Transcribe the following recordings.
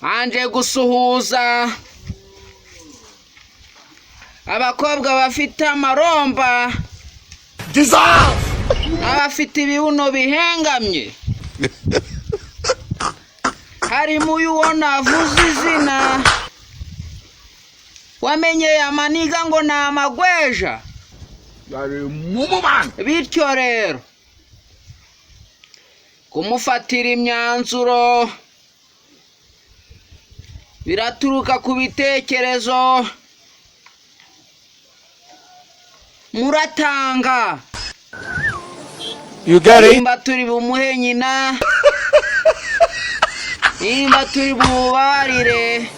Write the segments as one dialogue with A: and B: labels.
A: anje gusuhuza abakobwa bafite amaromba abafite ibibuno bihengamye harimo uyu navuze izina wamenye amaniga ngo ni amagweja bityo rero kumufatira imyanzuro biraturuka ku bitekerezo muratanga
B: You get it?
A: nimba turi bumuhe nyina nimba turi bumubarire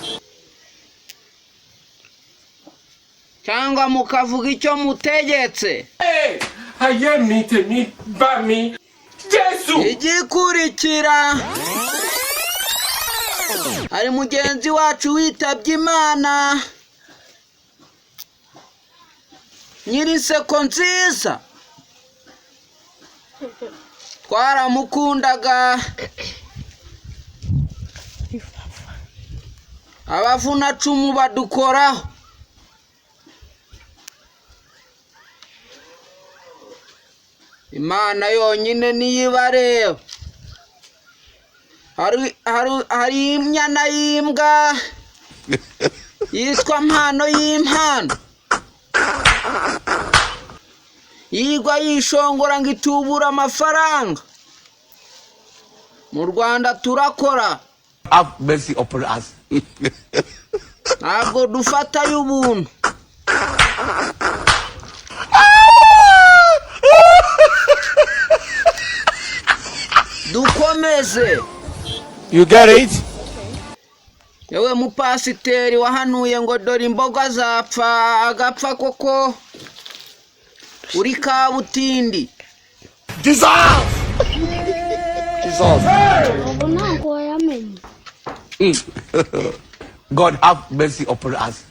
A: cyangwa mukavuga icyo mutegetse igikurikira hari mugenzi wacu witabye Imana Nyiriseko nziza twaramukundaga abavunacumu badukoraho Imana yonyine niyibareba hari imyana y'imbwa yitwa Mpano y'impano yigwa yishongora ngo itubura amafaranga mu Rwanda turakora
B: Have mercy upon us.
A: ntabwo dufata y'ubuntu dukomeze
B: You get it?
A: yewe mupasiteri wahanuye ngo dore imboga zapfa agapfa koko uri kabutindi
B: God have mercy upon us.